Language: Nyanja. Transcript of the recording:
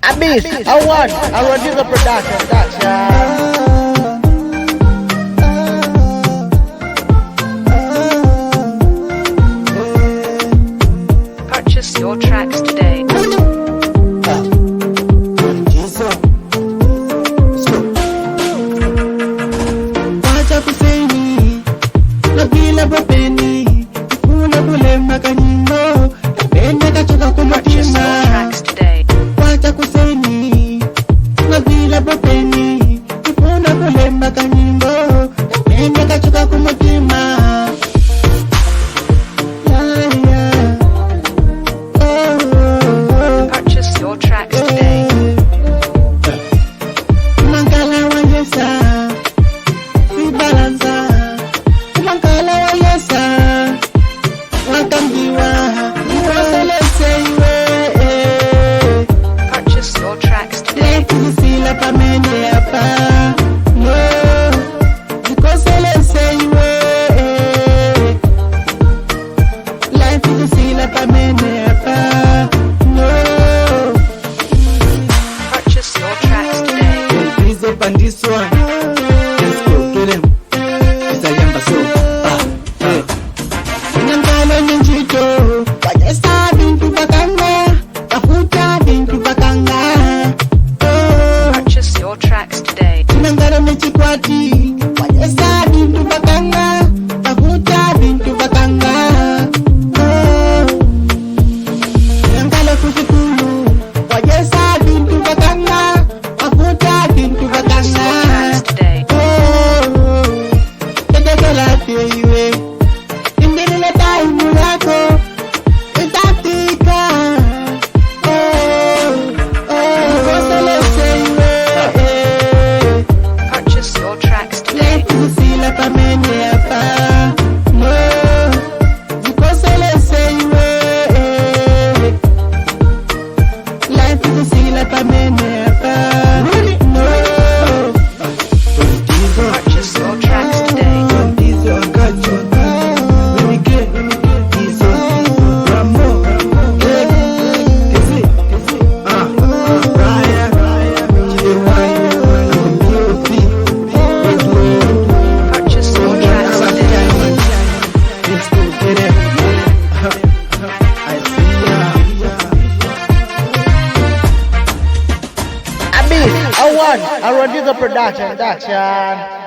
I miss, I want, I run Deezo production. Purchase your tracks today. Wacha kuseni na bila bapeni kuna bulema kanyingo napenda kachoka Purchase kumutima. your tracks today. Wacha kuseni na bila bapeni kuna bulema kanyingo napenda kachoka kumutima. Purchase your tracks today. Mangala wa yesa si balanza mangala wa yesa wakambiwa zikoselese iwe Purchase your tracks today. sila pamene hapa no zikoselese iwe life sila pamene hapa no. Purchase your tracks today. Deezo pandiswa let's go get him isayamba so Nangalo ninjito wajesa bintu bakanga afuta bintu bakanga Purchase your tracks today. Nangalo nichikwati wajesa bintu bakanga afuta bintu bakanga Nangalo kusikulu wajesa bintu bakanga afuta bintu Purchase your bakanga tracks today. Purchase your tracks today. Purchase your tracks today. Purchase your tracks today. I miss, I want, I run Deezo production.